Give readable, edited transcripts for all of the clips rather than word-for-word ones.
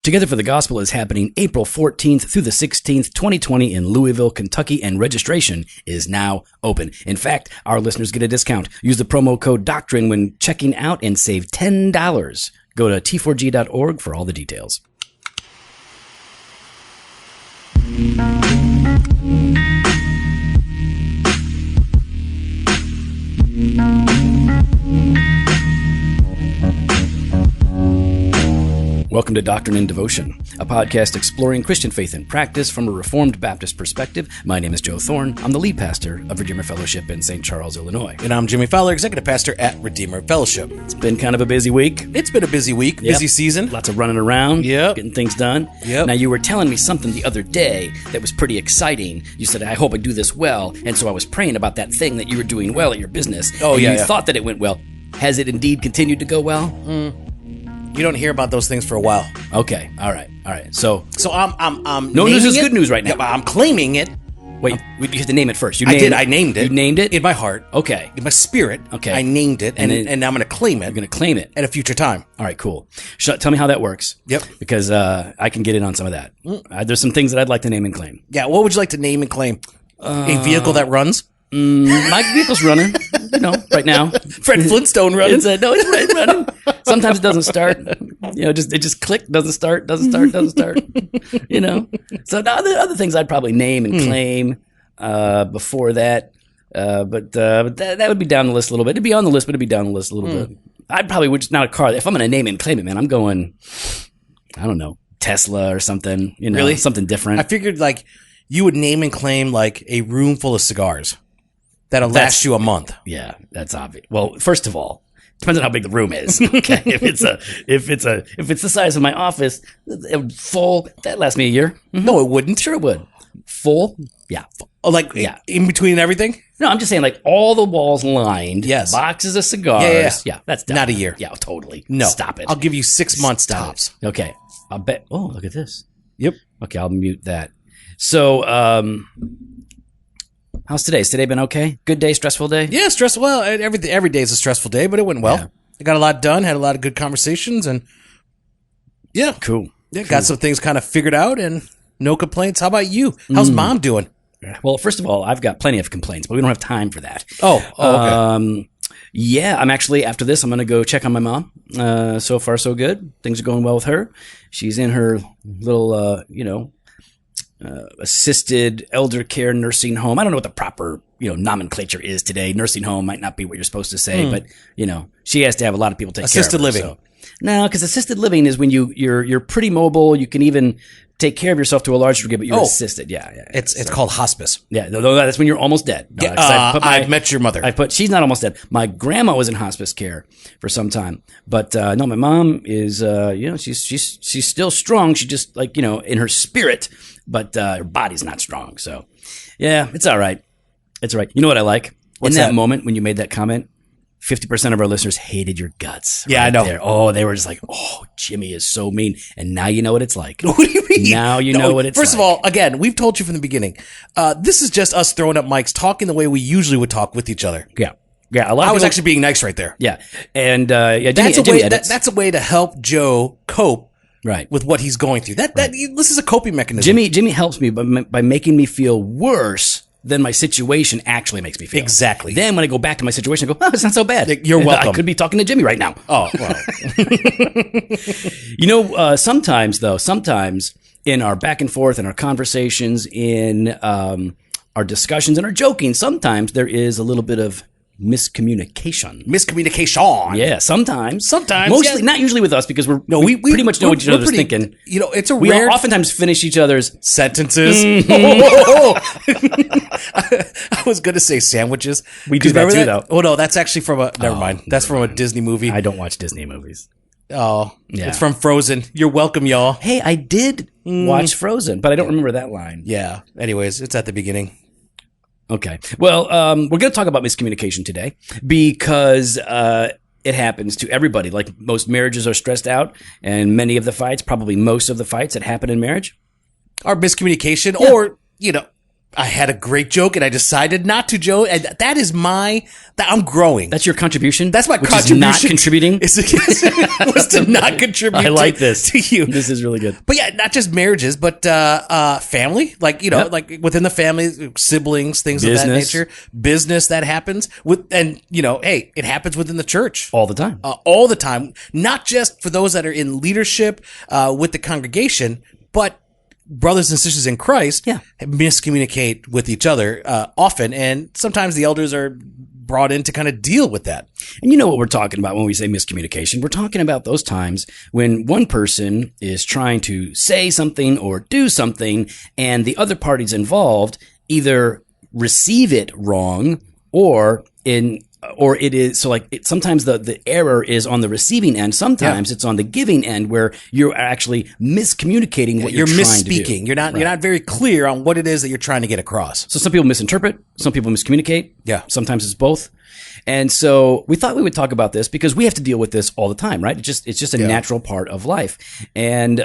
Together for the Gospel is happening April 14th through the 16th, 2020 in Louisville, Kentucky, and registration is now open. In fact, our listeners get a discount. Use the promo code DOCTRINE when checking out and save $10. Go to t4g.org for all the details. Welcome to Doctrine and Devotion, a podcast exploring Christian faith and practice from a Reformed Baptist perspective. My name is Joe Thorne. I'm the lead pastor of Redeemer Fellowship in St. Charles, Illinois. And I'm Jimmy Fowler, executive pastor at Redeemer Fellowship. It's been kind of a busy week. It's been a busy week, busy season. Lots of running around, Yep. getting things done. Yep. Now, you were telling me something the other day that was pretty exciting. You said, I hope I do this well. And so I was praying about that thing that you were doing well at your business. Oh, and yeah, you yeah. thought that it went well. Has it indeed continued to go well? You don't hear about those things for a while. Okay. All right. So I'm no news naming is it. good news right now. Yeah, but I'm claiming it. Wait, you have to name it first. I did. I named it. You named it? In my heart. Okay. In my spirit. Okay. I named it, and I'm going to claim it. You're going to claim it. At a future time. All right, cool. Tell me how that works. Yep. Because I can get in on some of that. There's some things that I'd like to name and claim. Yeah, what would you like to name and claim? A vehicle that runs? My vehicle's running, right now. Fred Flintstone runs. It's running. Sometimes it doesn't start. It just click, doesn't start. So the other things I'd probably name and claim before that. But that would be down the list a little bit. It'd be on the list, but it'd be down the list a little bit. I probably would just not a car. If I'm going to name it and claim it, man, I'm going, I don't know, Tesla or something. Really? Something different. I figured like you would name and claim like a room full of cigars that'll last you a month. Yeah, that's obvious. Well, first of all, depends on how big the room is. Okay, if it's the size of my office, full, that lasts me a year. No, it wouldn't. Sure, it would. Full, yeah. Oh, like in between everything? No, I'm just saying, like all the walls lined. Yes. Boxes of cigars. Yeah. That's done. Not a year. Yeah, totally. No. Stop it. I'll give you 6 months tops. Okay. I'll bet. Oh, look at this. Yep. Okay, I'll mute that. So, how's today? Has today been okay? Good day, stressful day? Yeah, stressful. Well, every day is a stressful day, but it went well. Yeah. I got a lot done, had a lot of good conversations, and yeah. Cool. Yeah, got some things kind of figured out, and no complaints. How about you? How's mom doing? Well, first of all, I've got plenty of complaints, but we don't have time for that. Oh, okay. Yeah, I'm actually, after this, I'm going to go check on my mom. So far, so good. Things are going well with her. She's in her little, assisted elder care nursing home. I don't know what the proper, nomenclature is today. Nursing home might not be what you're supposed to say, but, she has to have a lot of people take Assisted care of her. living. No, because assisted living is when you're pretty mobile. You can even take care of yourself to a large degree, but you're assisted. Yeah. It's called hospice. Yeah, no, that's when you're almost dead. Yeah, I've met your mother. She's not almost dead. My grandma was in hospice care for some time, but no, my mom is. She's still strong. She just in her spirit, but her body's not strong. So, yeah, it's all right. It's all right. You know what I like? What's in that that? moment when you made that comment, 50% of our listeners hated your guts. Yeah, I know. There. Oh, they were just like, oh, Jimmy is so mean. And now you know what it's like. What do you mean? Now you know what it's First like. of all, again, we've told you from the beginning. This is just us throwing up mics, talking the way we usually would talk with each other. Yeah. A lot of I was people- actually being nice right there. Yeah. And Jimmy, That's a Jimmy way. edits. That's a way to help Joe cope Right. with what he's going through. This is a coping mechanism. Jimmy helps me by making me feel worse than my situation actually makes me feel. Exactly. Then when I go back to my situation, I go, oh, it's not so bad. You're welcome. I could be talking to Jimmy right now. Oh, well. Sometimes in our back and forth, in our conversations, in our discussions, and our joking, sometimes there is a little bit of miscommunication. Miscommunication. Yeah, sometimes. Mostly, not usually with us because we pretty much know what each we're other's pretty- thinking. It's a We rare oftentimes finish each other's sentences. I was going to say sandwiches. We do that Remember too, though. Oh no, that's actually from a. Never mind. That's from a Disney movie. I don't watch Disney movies. Oh, Yeah. it's from Frozen. You're welcome, y'all. Hey, I did watch Frozen, but I don't remember that line. Yeah. Anyways, it's at the beginning. Okay. Well, we're going to talk about miscommunication today because it happens to everybody. Like most marriages are stressed out, and many of the fights, probably most of the fights that happen in marriage. Our miscommunication, or I had a great joke and I decided not to joke. And that is I'm growing. That's your contribution? That's my which contribution. Is not contributing? Was to not contribute I like this. to you. This is really good. But yeah, not just marriages, but family. Like, like within the family, siblings, things of that nature. Business that happens. And, hey, it happens within the church. All the time. All the time. Not just for those that are in leadership with the congregation, but brothers and sisters in Christ miscommunicate with each other often, and sometimes the elders are brought in to kind of deal with that. And you know what we're talking about when we say miscommunication? We're talking about those times when one person is trying to say something or do something, and the other parties involved either receive it wrong or it is sometimes the error is on the receiving end. Sometimes it's on the giving end where you're actually miscommunicating what you're trying misspeaking. to do. You're not very clear on what it is that you're trying to get across. So some people misinterpret, some people miscommunicate. Yeah. Sometimes it's both. And so we thought we would talk about this because we have to deal with this all the time, right? It's just a natural part of life. And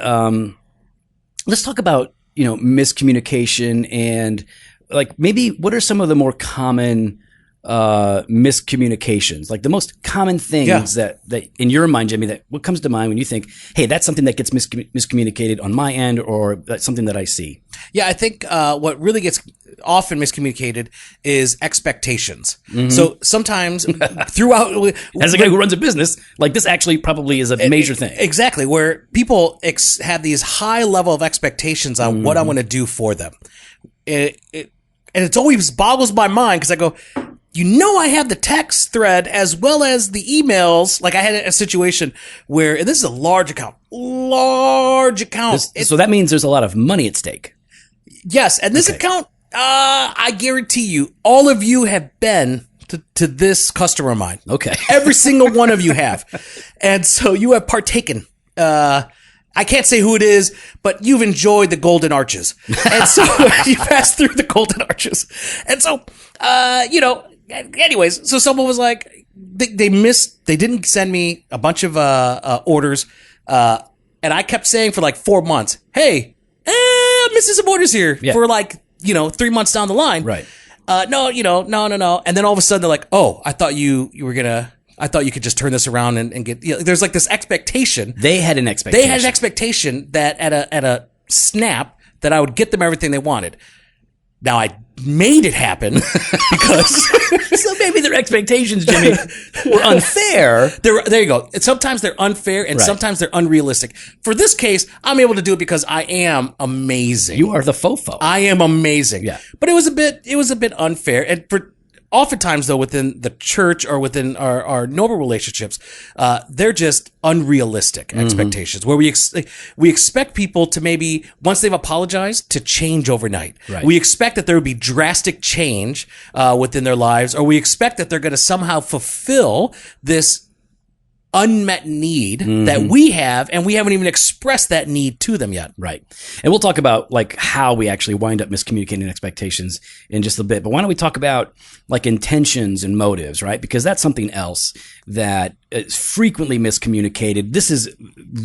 let's talk about, miscommunication and like maybe what are some of the more common miscommunications, like the most common things that in your mind, Jimmy, that what comes to mind when you think, hey, that's something that gets miscommunicated on my end, or that's something that I see? Yeah, I think what really gets often miscommunicated is expectations. So sometimes throughout, as a guy who runs a business, like this actually probably is a major thing. Exactly, where people have these high level of expectations on what I'm going to do for them. And it always boggles my mind because I go, I have the text thread as well as the emails. Like I had a situation where, and this is a large account. So that means there's a lot of money at stake. Yes. And this account, I guarantee you, all of you have been to this customer of mine. Okay. Every single one of you have. And so you have partaken. I can't say who it is, but you've enjoyed the golden arches. And so you passed through the golden arches. And so, anyways, so someone was like, they didn't send me a bunch of orders. And I kept saying for like 4 months, hey, I'm missing some orders here for 3 months down the line. Right. No. And then all of a sudden they're like, oh, I thought you could just turn this around and get, there's like this expectation. They had an expectation that at a snap that I would get them everything they wanted. Now I made it happen because so maybe their expectations, Jimmy, were unfair. There you go. Sometimes they're unfair and sometimes they're unrealistic. For this case, I'm able to do it because I am amazing. You are the fofo. I am amazing. Yeah. But it was a bit unfair. And oftentimes, though, within the church or within our normal relationships, they're just unrealistic expectations where we expect people to maybe, once they've apologized, to change overnight. Right. We expect that there would be drastic change within their lives, or we expect that they're going to somehow fulfill this unmet need that we have, and we haven't even expressed that need to them yet. Right. And we'll talk about like how we actually wind up miscommunicating expectations in just a bit. But why don't we talk about like intentions and motives, right? Because that's something else that is frequently miscommunicated. This is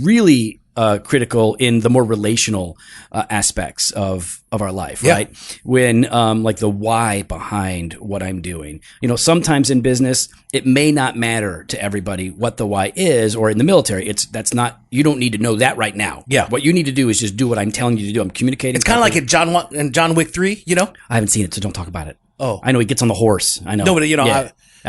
really critical in the more relational aspects of our life, right? When like the why behind what I'm doing. Sometimes in business, it may not matter to everybody what the why is, or in the military, you don't need to know that right now. Yeah. What you need to do is just do what I'm telling you to do. I'm communicating. It's kind of like in John Wick 3, I haven't seen it, so don't talk about it. Oh. I know he gets on the horse. I know. No, but I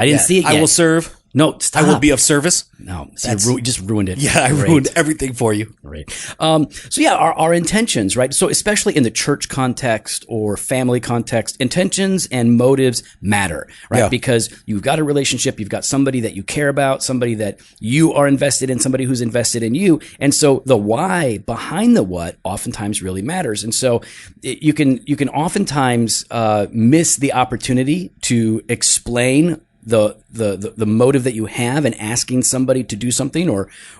didn't see it yet. I will serve. No, stop. I will be of service. No, you just ruined it. Yeah, I ruined everything for you. Great. So our intentions, right? So especially in the church context or family context, intentions and motives matter, right? Yeah. Because you've got a relationship, you've got somebody that you care about, somebody that you are invested in, somebody who's invested in you. And so the why behind the what oftentimes really matters. And so you can oftentimes miss the opportunity to explain the motive that you have in asking somebody to do something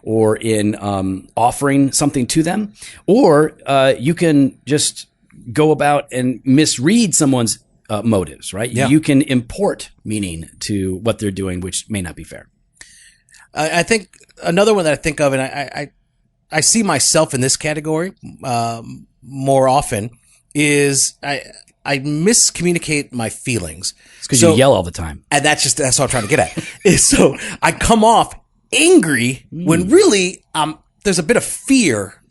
or in offering something to them, or you can just go about and misread someone's motives, right? Yeah. You can import meaning to what they're doing, which may not be fair. I think another one that I think of, and I see myself in this category more often, is I miscommunicate my feelings. It's because you yell all the time. And that's what I'm trying to get at. Is so I come off angry when really there's a bit of fear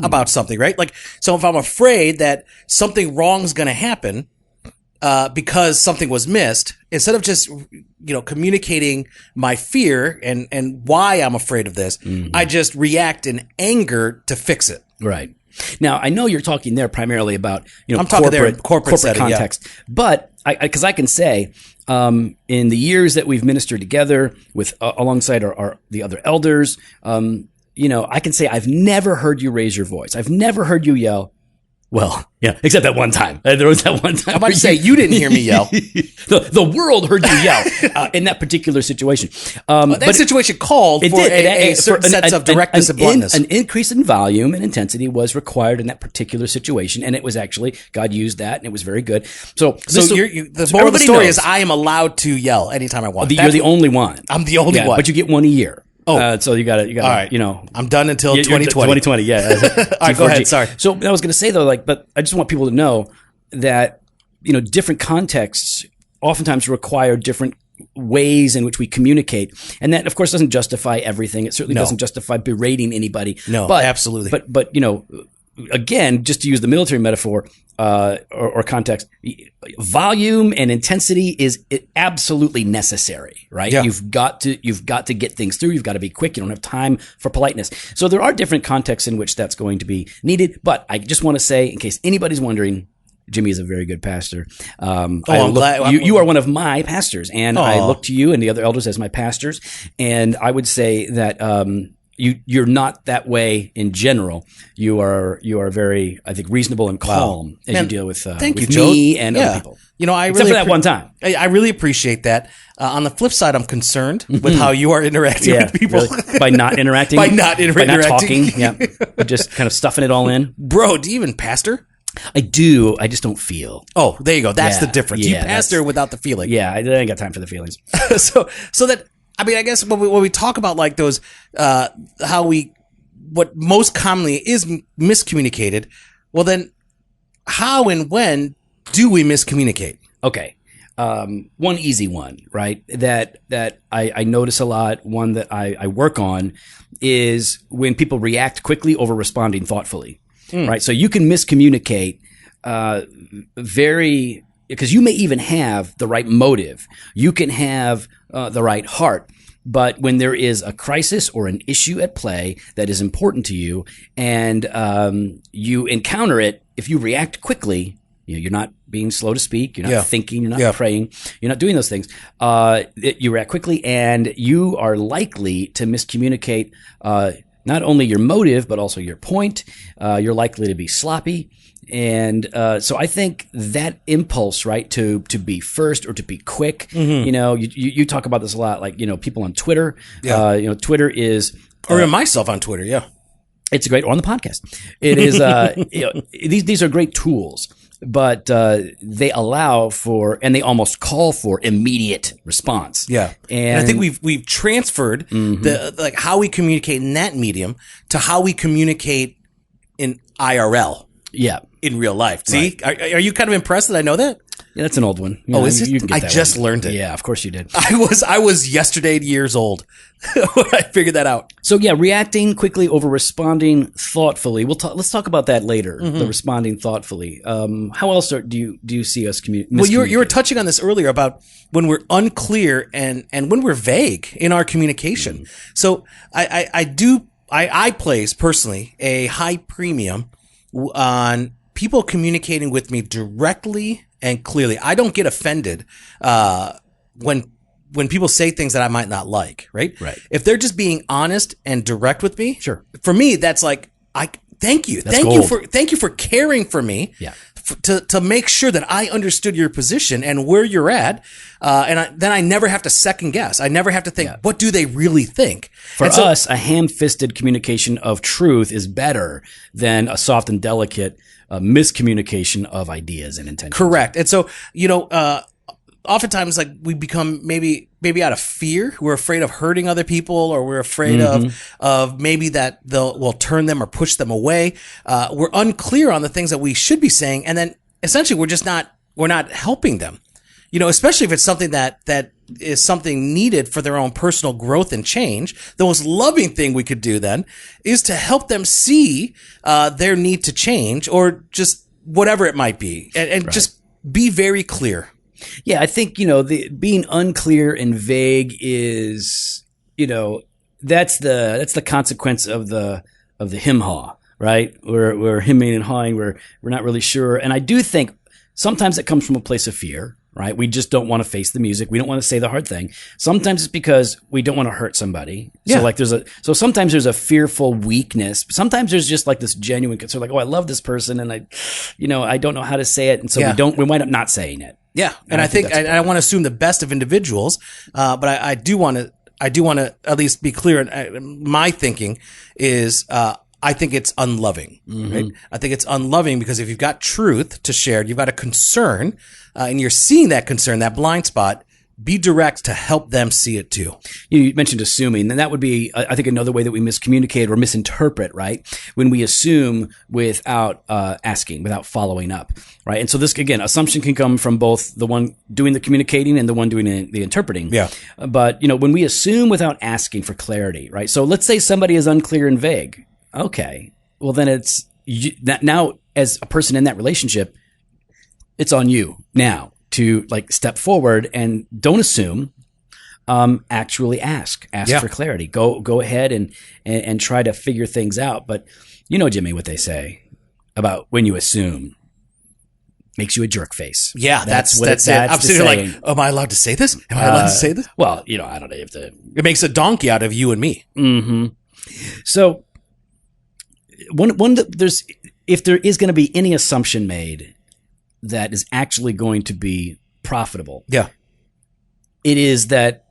about something, right? Like, so if I'm afraid that something wrong is going to happen because something was missed, instead of just, communicating my fear and why I'm afraid of this, I just react in anger to fix it. Right. Now, I know you're talking there primarily about, I'm talking there in corporate setting, context, but because I can say, in the years that we've ministered together with alongside the other elders, I can say I've never heard you raise your voice. I've never heard you yell. Well, yeah, except that one time. There was that one time. I'm about to say you didn't hear me yell. The world heard you yell in that particular situation. That situation called for a certain sense of directness and bluntness. An increase in volume and intensity was required in that particular situation, and it was actually God used that, and it was very good. So the moral of the story is I am allowed to yell anytime I want. You're the only one. I'm the only one, but you get one a year. Oh, so you got to, all right. I'm done until 2020. 2020, yeah. All right, go ahead. Sorry. So I was going to say though, but I just want people to know that, different contexts oftentimes require different ways in which we communicate. And that, of course, doesn't justify everything. It certainly doesn't justify berating anybody. No, absolutely. But again, just to use the military metaphor, or context, volume and intensity is absolutely necessary, right? Yeah. You've got to get things through. You've got to be quick. You don't have time for politeness. So there are different contexts in which that's going to be needed. But I just want to say, in case anybody's wondering, Jimmy is a very good pastor. I'm glad. You are one of my pastors, and I look to you and the other elders as my pastors. And I would say that you're not that way in general. You are very, I think, reasonable and calm as you deal with me and other people. Except for that one time. I really appreciate that. On the flip side, I'm concerned with how you are interacting with people. Really. By not interacting. By not talking. Yeah. Just kind of stuffing it all in. Bro, do you even pastor? I do. I just don't feel. Oh, there you go. That's the difference. You pastor without the feeling. Yeah, I ain't got time for the feelings. so that, I mean, I guess when we talk about like those, what most commonly is miscommunicated, well then, how and when do we miscommunicate? Okay. One easy one, right? That I notice a lot, one that I work on is when people react quickly over responding thoughtfully, right? So you can miscommunicate, because you may even have the right motive. You can have the right heart. But when there is a crisis or an issue at play that is important to you and you encounter it, if you react quickly, you're not being slow to speak, you're not thinking, you're not praying, you're not doing those things. You react quickly and you are likely to miscommunicate not only your motive, but also your point. You're likely to be sloppy. And so I think that impulse, right, to be first or to be quick, you talk about this a lot, like, people on Twitter, Twitter is... or myself on Twitter, yeah. It's great, or on the podcast. It is, these are great tools, but they allow for, and they almost call for immediate response. Yeah. And I think we've transferred the how we communicate in that medium to how we communicate in IRL. Yeah. In real life. See, right. Are you kind of impressed that I know that? Yeah, that's an old one. Is it? I just learned it. Yeah, of course you did. I was yesterday years old when I figured that out. So yeah, reacting quickly over responding thoughtfully. Let's talk about that later. The responding thoughtfully. How else do you see us communicate? Well, you were touching on this earlier about when we're unclear and when we're vague in our communication. So I place personally a high premium on people communicating with me directly and clearly. I don't get offended when people say things that I might not like, right? Right. If they're just being honest and direct with me, sure. For me, that's like, thank you. That's gold. Thank you for caring for me. Yeah. To make sure that I understood your position and where you're at. Then I never have to second guess. I never have to think, what do they really think? For us, a ham-fisted communication of truth is better than a soft and delicate miscommunication of ideas and intentions. Correct. And so, oftentimes like we become maybe out of fear. We're afraid of hurting other people, or we're afraid of maybe that we'll turn them or push them away. We're unclear on the things that we should be saying. And then essentially we're not helping them, especially if it's something that is something needed for their own personal growth and change. The most loving thing we could do then is to help them see their need to change, or just whatever it might be, and just be very clear. Yeah, I think, the being unclear and vague is, that's the consequence of the him-haw, right? We're hemming and hawing. We're not really sure. And I do think sometimes it comes from a place of fear, right? We just don't want to face the music. We don't want to say the hard thing. Sometimes it's because we don't want to hurt somebody. Yeah. So sometimes there's a fearful weakness. Sometimes there's just like this genuine concern, like, oh, I love this person, and I don't know how to say it. And so we wind up not saying it. Yeah. And I think I want to assume the best of individuals. But I do want to at least be clear. My thinking is, I think it's unloving, right? I think it's unloving because if you've got truth to share, you've got a concern, and you're seeing that concern, that blind spot, be direct to help them see it too. You mentioned assuming, and that would be, I think, another way that we miscommunicate or misinterpret, right? When we assume without asking, without following up, right? And so this, again, assumption can come from both the one doing the communicating and the one doing the interpreting. Yeah. But, when we assume without asking for clarity, right? So let's say somebody is unclear and vague. Okay. Well, then it's now, as a person in that relationship, it's on you now to step forward and don't assume, actually ask for clarity. Go ahead and try to figure things out. But Jimmy, what they say about when you assume makes you a jerk face. Yeah, that's it. I'm sitting like, am I allowed to say this? Am I allowed to say this? Well, I don't know. It makes a donkey out of you and me. Mm-hmm. So if there is going to be any assumption made that is actually going to be profitable, it is that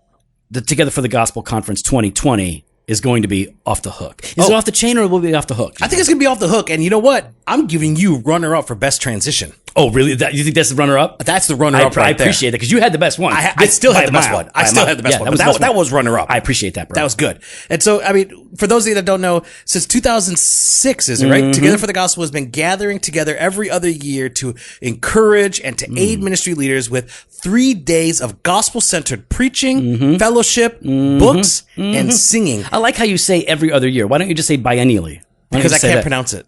the Together for the Gospel Conference 2020 is going to be off the hook. Is it off the chain, or will it be off the hook? I think it's going to be off the hook. And you know what? I'm giving you runner-up for best transition. Oh, really? You think that's the runner-up? That's the runner-up right there. I appreciate that, because you had the best one. I still had the best one. I still had the best one. That was runner-up. I appreciate that, bro. That was good. And so, for those of you that don't know, since 2006, is it right? Together for the Gospel has been gathering together every other year to encourage and to aid ministry leaders with 3 days of gospel-centered preaching, fellowship, books, and singing. I like how you say every other year. Why don't you just say biennially? Because I can't pronounce it.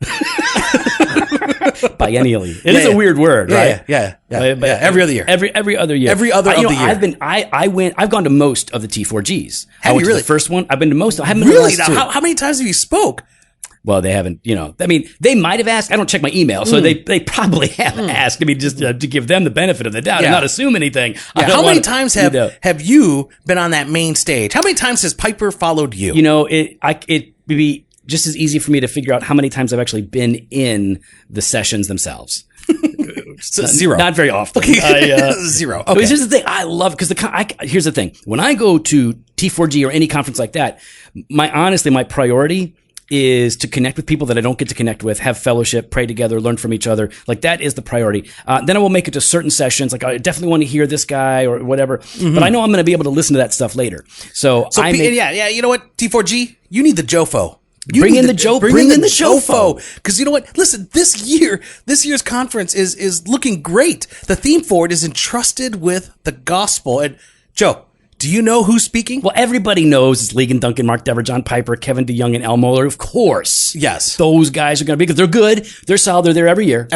Biennially. It is a weird word, right? Yeah. Every other year. Every other year. Every other of the year. I've gone to most of the T4Gs. Have you really? The first one. I've been to most. I haven't been to the last two. How many times have you spoke? Well, they haven't, they might have asked. I don't check my email, so they probably have asked me just to give them the benefit of the doubt and not assume anything. Yeah. How many times have you been on that main stage? How many times has Piper followed you? It'd be just as easy for me to figure out how many times I've actually been in the sessions themselves. Zero. Not very often. Zero. Okay. Here's the thing. I love, because here's the thing. When I go to T4G or any conference like that, my priority is to connect with people that I don't get to connect with, have fellowship, pray together, learn from each other. That is the priority. Then I will make it to certain sessions. I definitely want to hear this guy or whatever, but I know I'm going to be able to listen to that stuff later. You know what? T4G, you need the JOFO. Bring in the JOFO. Because you know what? Listen, this year's conference is looking great. The theme for it is entrusted with the gospel. And Joe, do you know who's speaking? Well, everybody knows it's Ligon Duncan, Mark Dever, John Piper, Kevin DeYoung, and Al Mohler. Of course. Yes. Those guys are going to be, because they're good. They're solid. They're there every year.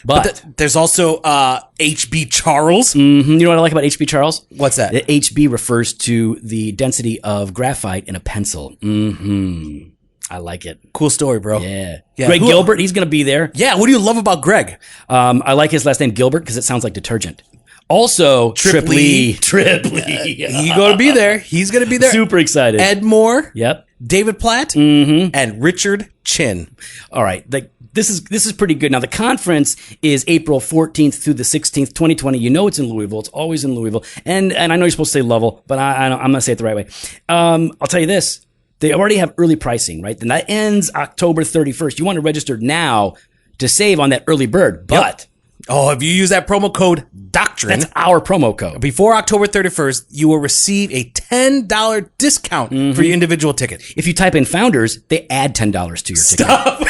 But there's also HB Charles. Mm-hmm. You know what I like about HB Charles? What's that? The HB refers to the density of graphite in a pencil. Mm-hmm. I like it. Cool story, bro. Yeah. Greg Gilbert, he's going to be there. Yeah. What do you love about Greg? I like his last name Gilbert because it sounds like detergent. Also, Tripley. He's going to be there. He's going to be there. Super excited. Ed Moore. Yep. David Platt. And Richard Chin. All right. This is pretty good. Now, the conference is April 14th through the 16th, 2020. You know it's in Louisville. It's always in Louisville. And I know you're supposed to say Lovell, but I'm going to say it the right way. I'll tell you this. They already have early pricing, right? Then that ends October 31st. You want to register now to save on that early bird. But Oh, if you use that promo code DOCTRINE That's our promo code. before October 31st, you will receive a $10 discount for your individual ticket. If you type in Founders, they add $10 to your ticket. Stop.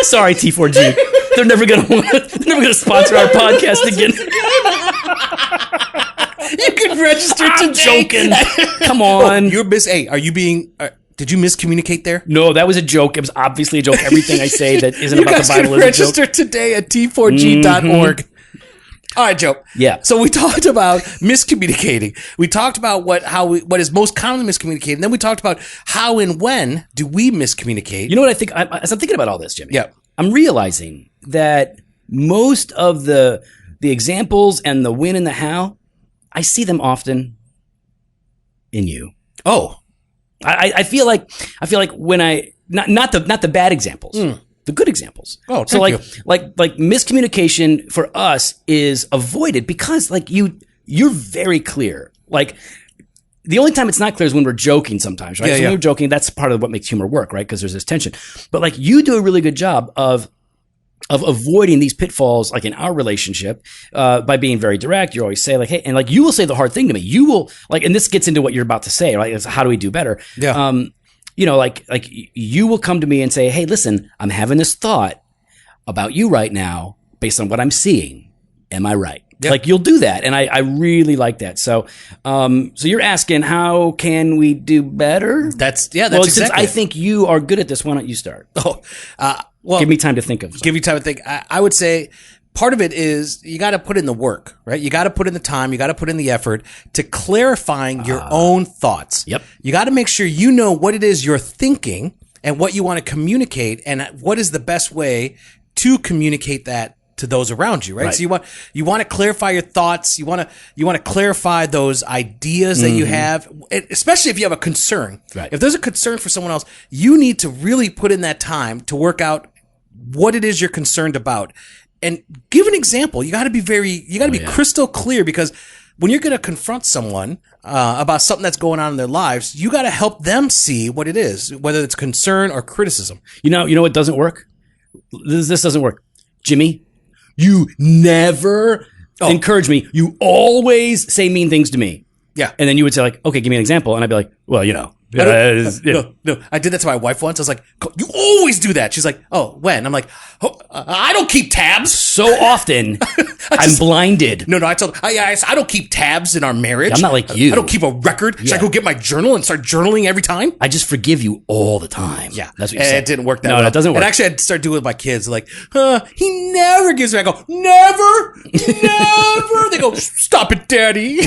Sorry, T4G. They're never gonna sponsor our podcast again. You can register I'm today. joking. Come on. Hey, are you being... did you miscommunicate there? No, that was a joke. It was obviously a joke. Everything I say that isn't You about guys the can Bible is a register joke. today at t4g.org. All right, Joe. Yeah. So we talked about miscommunicating. We talked about what is most commonly miscommunicated. And then we talked about how and when do we miscommunicate. You know what I think? As I'm thinking about all this, Jimmy, Yeah. I'm realizing that most of the examples and the when and the how, I see them often in you. Oh. I feel like when not the bad examples, the good examples. Oh, so thank like miscommunication for us is avoided because like you're very clear. Like the only time it's not clear is when we're joking sometimes, right? Yeah, so yeah. when we're joking, that's part of what makes humor work, right? Because there's this tension. But like you do a really good job of avoiding these pitfalls, like in our relationship, by being very direct. You always say like, hey, and like you will say the hard thing to me. You will like, and this gets into what you're about to say, right? It's how do we do better? Yeah. You know, like you will come to me and say, hey, listen, I'm having this thought about you right now based on what I'm seeing. Am I right? Yep. Like you'll do that. And I really like that. So, so you're asking, how can we do better? That's Well, exactly since I it. think you are good at this, why don't you start? Oh, well, Give me time to think of something. give you time to think. I would say part of it is you got to put in the work, right? You got to put in the time, you got to put in the effort to clarifying your own thoughts. Yep. You got to make sure you know what it is you're thinking and what you want to communicate and what is the best way to communicate that to those around you, right? Right. So you want to clarify your thoughts. You want to clarify those ideas that you have, especially if you have a concern. Right. If there's a concern for someone else, you need to really put in that time to work out what it is you're concerned about and give an example. You got to be crystal clear because when you're going to confront someone about something that's going on in their lives, you got to help them see what it is, whether it's concern or criticism. You know what doesn't work? This doesn't work. Jimmy, you never encourage me. You always say mean things to me. Yeah. And then you would say like, okay, give me an example. And I'd be like, well, you know. No. I did that to my wife once. I was like, you always do that. She's like, oh, when? I'm like, oh, I don't keep tabs. So often, I'm blinded. No, I told her, I don't keep tabs in our marriage. I'm not like you. I don't keep a record. Should I go get my journal and start journaling every time? I just forgive you all the time. Yeah. That's what you And said. it didn't work that No, well. that doesn't work. And actually, I'd start doing it with my kids. Like, he never gives me. I go, never. They go, stop it, Daddy.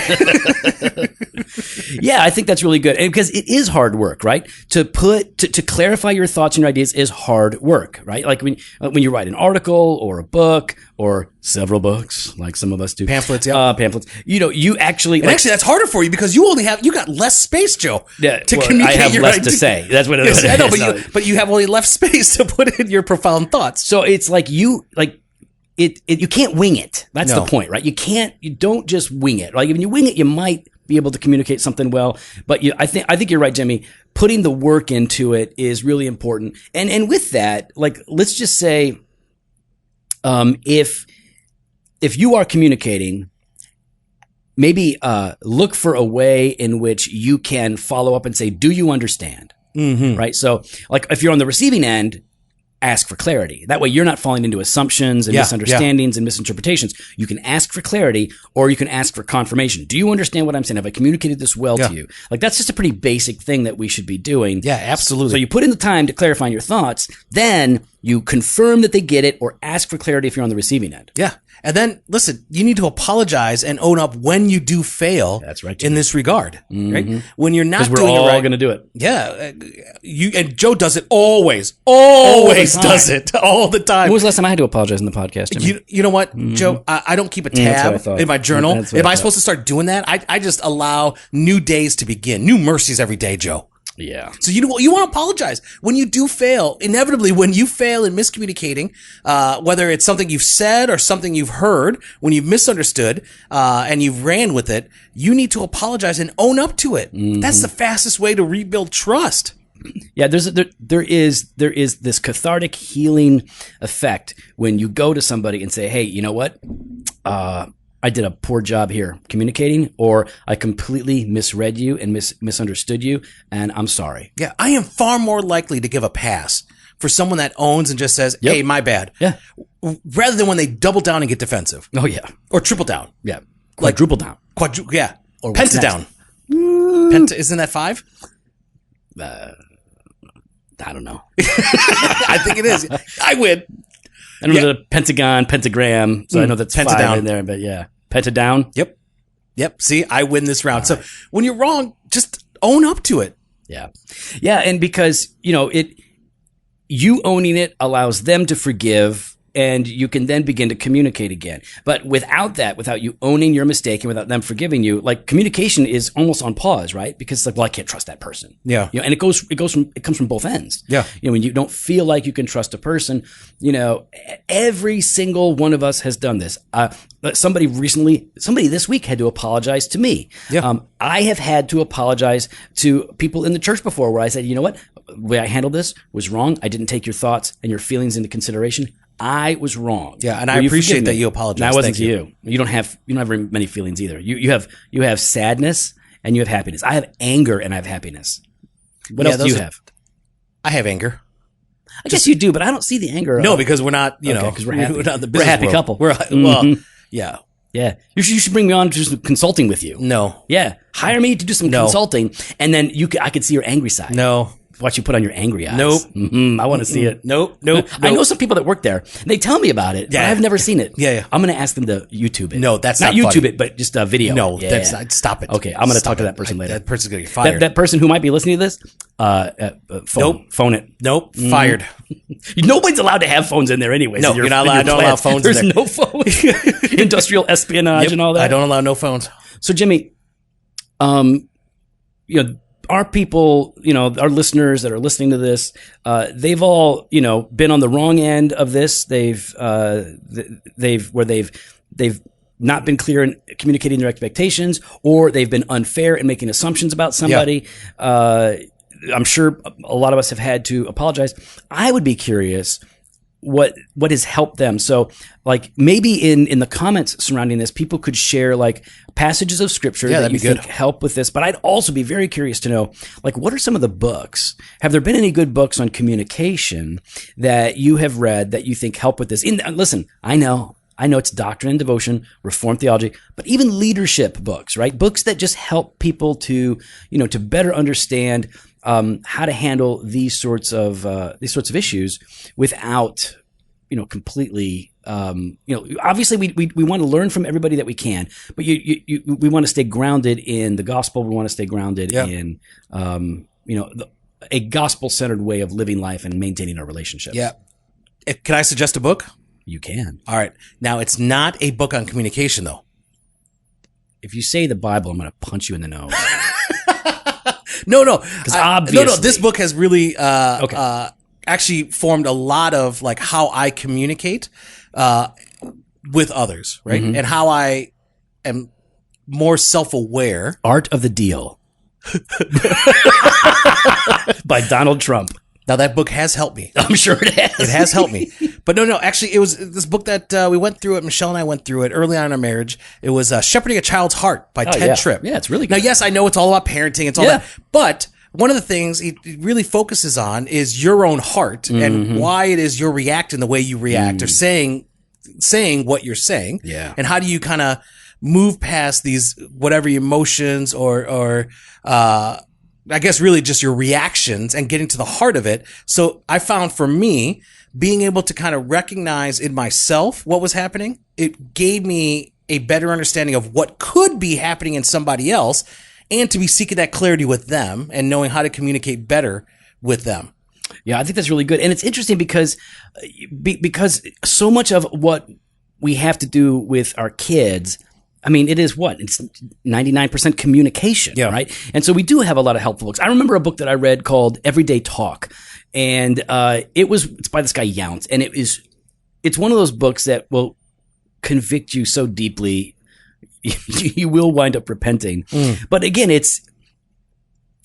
Yeah, I think that's really good. And because it is hard work, right? To clarify your thoughts and your ideas is hard work, right? Like when you write an article or a book or several books, like some of us do. Pamphlets, yeah. Pamphlets. You know, you actually... And actually, that's harder for you because you got less space, Joe. Yeah, to well, communicate I have your less idea. to say. That's what it Yes, is. I know, but you have only left space to put in your profound thoughts. So it's like you can't wing it. That's No. the point, right? You don't just wing it. Like when you wing it, you might be able to communicate something well, but I think you're right, Jimmy. Putting the work into it is really important. And with that, like, let's just say, if you are communicating, maybe look for a way in which you can follow up and say, do you understand? Mm-hmm. Right? So like if you're on the receiving end, ask for clarity. That way you're not falling into assumptions and misunderstandings and misinterpretations. You can ask for clarity or you can ask for confirmation. Do you understand what I'm saying? Have I communicated this well to you? Like that's just a pretty basic thing that we should be doing. Yeah, absolutely. So you put in the time to clarify your thoughts, then you confirm that they get it or ask for clarity if you're on the receiving end. Yeah. And then listen, you need to apologize and own up when you do fail. That's right, in this regard, right? When you're not Because we're doing all it right. going to do it. Yeah. And Joe does it always does it all the time. When was the last time I had to apologize in the podcast? Jimmy? You know what, Joe? I don't keep a that's what I tab thought. in my journal. That's what Am I I thought. supposed to start doing that? I just allow new days to begin, new mercies every day, Joe. Yeah. So you want to apologize when you do fail. Inevitably, when you fail in miscommunicating, whether it's something you've said or something you've heard, when you've misunderstood and you've ran with it, you need to apologize and own up to it. That's the fastest way to rebuild trust. Yeah, there is this cathartic healing effect when you go to somebody and say, "Hey, you know what? I did a poor job here communicating, or I completely misread you and misunderstood you, and I'm sorry." Yeah, I am far more likely to give a pass for someone that owns and just says, "Hey, my bad." Yeah. Rather than when they double down and get defensive. Oh yeah. Or triple down. Yeah. Quadruple down. Yeah. Or Penta down. Penta, isn't that 5? I don't know. I think it is. I win. I don't know the pentagon, pentagram, so I know that's Penta 5 down. in there, but yeah. Penta down? Yep. See, I win this round. So when you're wrong, just own up to it. Yeah. Yeah, and because, you owning it allows them to forgive, and you can then begin to communicate again. But without you owning your mistake and without them forgiving you, like, communication is almost on pause, right? Because it's like, well, I can't trust that person. Yeah. And it comes from both ends. Yeah. When you don't feel like you can trust a person, every single one of us has done this. Somebody this week had to apologize to me. Yeah. I have had to apologize to people in the church before where I said, you know what? The way I handled this was wrong. I didn't take your thoughts and your feelings into consideration. I was wrong. Yeah, and I appreciate that you apologize. That wasn't to you. You don't have very many feelings either. You have sadness and you have happiness. I have anger and I have happiness. What else do you have? I have anger. I guess you do, but I don't see the anger. No, because we're not, because we're happy. We're not the We're a happy world. couple. Well, yeah. Yeah. You should bring me on to do some consulting with you. No. Yeah. Hire me to do some consulting, and then I could see your angry side. No. Watch you put on your angry eyes. Nope. I want to see it. Nope. I know some people that work there. They tell me about it, but I've never seen it. Yeah. I'm going to ask them to YouTube it. No, that's not YouTube funny. it, but just a video. No, that's not. Stop it. Okay, I'm going to talk to that person later. That person's going to get fired. That person who might be listening to this, phone it. Nope. Fired. Nobody's allowed to have phones in there anyway. No, you're not allowed. I don't allow phones There's in there. no phones. Industrial espionage and all that. I don't allow no phones. So, Jimmy, our people, our listeners that are listening to this, they've all, been on the wrong end of this. They've not been clear in communicating their expectations, or they've been unfair in making assumptions about somebody. Yeah. I'm sure a lot of us have had to apologize. I would be curious what has helped them. So, like, maybe in the comments surrounding this, people could share like passages of scripture that you think help with this. But I'd also be very curious to know, like, what are some of the books? Have there been any good books on communication that you have read that you think help with this? Listen, I know it's doctrine and devotion, Reformed theology, but even leadership books, right? Books that just help people to better understand how to handle these sorts of issues without, completely, obviously we want to learn from everybody that we can, but we want to stay grounded in the gospel. We want to stay grounded in, a gospel-centered way of living life and maintaining our relationships. Yeah. Can I suggest a book? You can. All right. Now, it's not a book on communication, though. If you say the Bible, I'm going to punch you in the nose. No. Because obviously. No. This book has really actually formed a lot of like how I communicate with others, right? Mm-hmm. And how I am more self-aware. Art of the Deal. By Donald Trump. Now, that book has helped me. I'm sure it has. It has helped me. But no, actually, it was this book that we went through it. Michelle and I went through it early on in our marriage. It was Shepherding a Child's Heart by Ted Tripp. Yeah, it's really good. Now, yes, I know it's all about parenting. It's all that. But one of the things it really focuses on is your own heart and why it is you're reacting the way you react or saying what you're saying. Yeah. And how do you kind of move past these whatever emotions or I guess really just your reactions and getting to the heart of it. So I found for me, being able to kind of recognize in myself what was happening, it gave me a better understanding of what could be happening in somebody else and to be seeking that clarity with them and knowing how to communicate better with them. Yeah, I think that's really good. And it's interesting because so much of what we have to do with our kids, I mean, it is what? It's 99% communication, right? And so we do have a lot of helpful books. I remember a book that I read called Everyday Talk, and it's by this guy Yount, and it's one of those books that will convict you so deeply, you will wind up repenting. But again,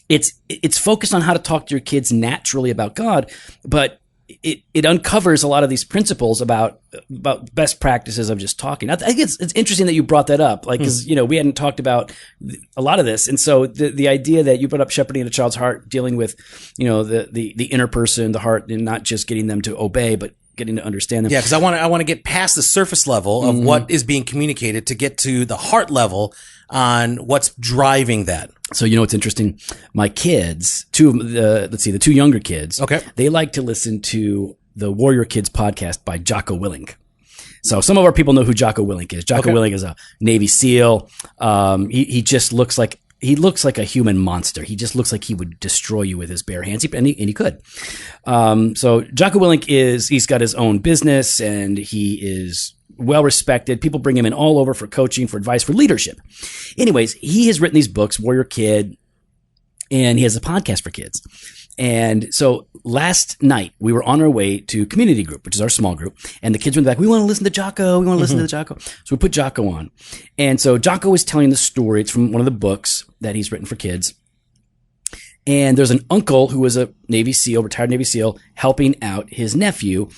it's focused on how to talk to your kids naturally about God, but it uncovers a lot of these principles about best practices of just talking. I think it's interesting that you brought that up, like, because we hadn't talked about a lot of this, and so the idea that you brought up shepherding a child's heart, dealing with the inner person, the heart, and not just getting them to obey, but getting to understand them. Yeah, because I want to get past the surface level of what is being communicated to get to the heart level on what's driving that. So what's interesting? My kids, the two younger kids, okay, they like to listen to the Warrior Kids podcast by Jocko Willink. So some of our people know who Jocko Willink is. Jocko Willink is a Navy SEAL. He just looks like a human monster. He just looks like he would destroy you with his bare hands, and he could. So Jocko Willink he's got his own business, and he is well respected. People bring him in all over for coaching, for advice, for leadership. Anyways, he has written these books, Warrior Kid, and he has a podcast for kids. And so last night we were on our way to community group, which is our small group, and the kids were in the back. We want to listen to Jocko. We want to listen to Jocko. So we put Jocko on. And so Jocko is telling the story. It's from one of the books that he's written for kids. And there's an uncle who was a Navy SEAL, retired Navy SEAL, helping out his nephew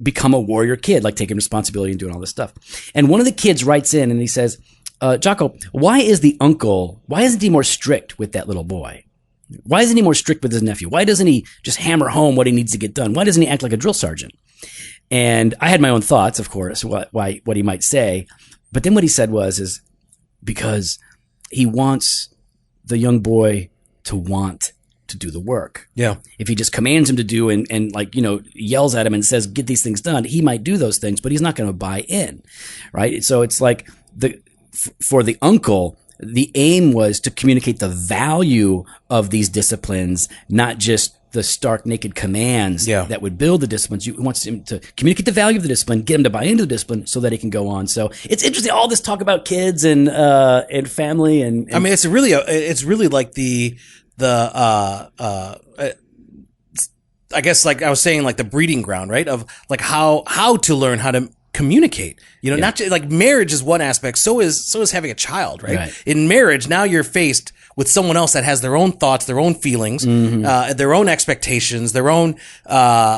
become a warrior kid, like taking responsibility and doing all this stuff. And one of the kids writes in and he says, Jocko, why isn't he more strict with that little boy? Why isn't he more strict with his nephew? Why doesn't he just hammer home what he needs to get done? Why doesn't he act like a drill sergeant? And I had my own thoughts, of course, what he might say. But then what he said is because he wants the young boy to want to do the work. Yeah. If he just commands him to do and yells at him and says, get these things done, he might do those things, but he's not going to buy in. Right. So it's like for the uncle, the aim was to communicate the value of these disciplines, not just the stark naked commands that would build the disciplines. He wants him to communicate the value of the discipline, get him to buy into the discipline so that he can go on. So it's interesting, all this talk about kids and family and I mean, it's really like I guess, like I was saying, like the breeding ground, right? Of like how to learn how to communicate, not just like marriage is one aspect. So is having a child, right? In marriage, now you're faced with someone else that has their own thoughts, their own feelings, their own expectations, their own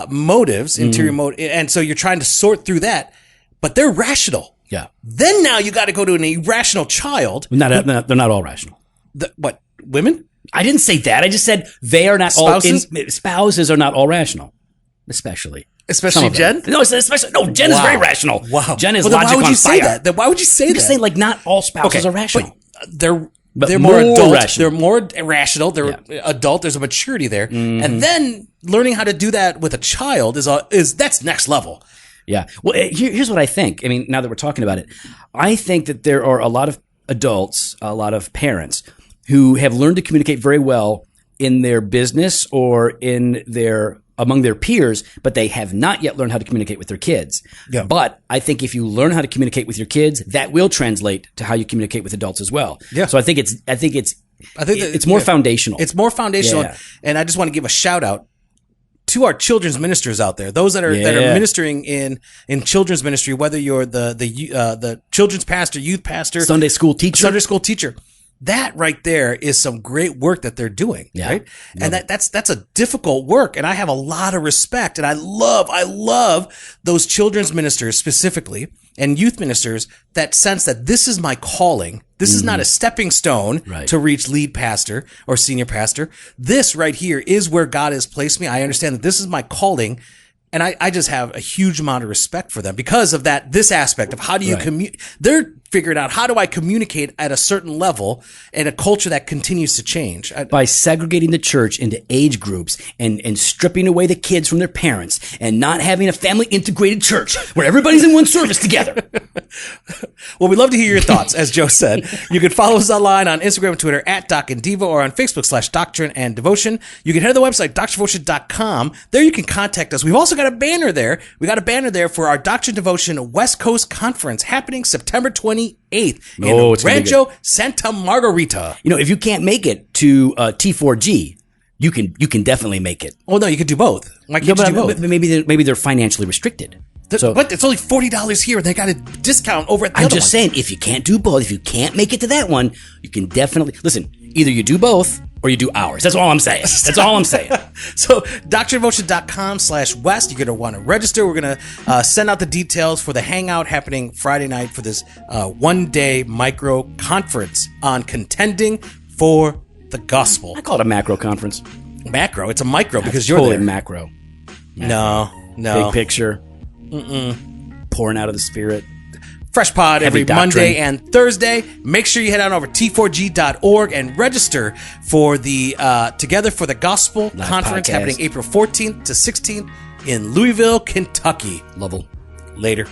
motives, interior motive. And so you're trying to sort through that, but they're rational. Yeah. Then now you got to go to an irrational child. They're not all rational. What, women? I didn't say that. I just said they are not spouses? Spouses are not all rational, especially Jen? No, Jen is very rational. Wow. Jen is logic on fire. Why would you say that? Then why would you say that? Say like not all spouses are rational. They're more adult. Rational. They're more rational. They're adult. There's a maturity there, and then learning how to do that with a child that's next level. Yeah. Well, here's what I think. I mean, now that we're talking about it, I think that there are a lot of adults, a lot of parents who have learned to communicate very well in their business or among their peers, but they have not yet learned how to communicate with their kids. Yeah. But I think if you learn how to communicate with your kids, that will translate to how you communicate with adults as well. Yeah. So I think it's more foundational. It's more foundational. Yeah. And I just want to give a shout out to our children's ministers out there, those that are ministering in children's ministry, whether you're the children's pastor, youth pastor, Sunday school teacher. That right there is some great work that they're doing, right? And that's a difficult work, and I have a lot of respect, and I love those children's ministers specifically and youth ministers that sense that this is my calling. This is not a stepping stone to reach lead pastor or senior pastor. This right here is where God has placed me. I understand that this is my calling. And I just have a huge amount of respect for them because of this aspect of how do you they're figuring out how do I communicate at a certain level in a culture that continues to change. By segregating the church into age groups and stripping away the kids from their parents and not having a family integrated church where everybody's in one service together. Well, we'd love to hear your thoughts, as Joe said. You can follow us online on Instagram and Twitter at Doc and Devo or on Facebook /Doctrine and Devotion. You can head to the website, doctrinedevotion.com. There you can contact us. We've also got a banner there. We got a banner there for our Doctrine Devotion West Coast Conference happening September 28th in Rancho Santa Margarita. If you can't make it to T4G, you can definitely make it. Oh no, you could do both. Why can't you do both? Maybe they're financially restricted. But it's only $40 here, and they got a discount over at the other one. I'm just saying, if you can't do both, if you can't make it to that one, you can definitely listen. Either you do both, or you do ours. That's all I'm saying. That's all I'm saying. So, doctrineofmotion.com/West. You're going to want to register. We're going to send out the details for the hangout happening Friday night for this one-day micro conference on contending for the gospel. I call it a macro conference. Macro. It's a micro because you're Totally there. macro. No. Big picture. Pouring out of the Spirit. Fresh Pod every Heavy doctrine. Monday and Thursday. Make sure you head on over to t4g.org and register for the Together for the Gospel Live conference podcast. happening April 14th to 16th in Louisville, Kentucky. Lovell. Later.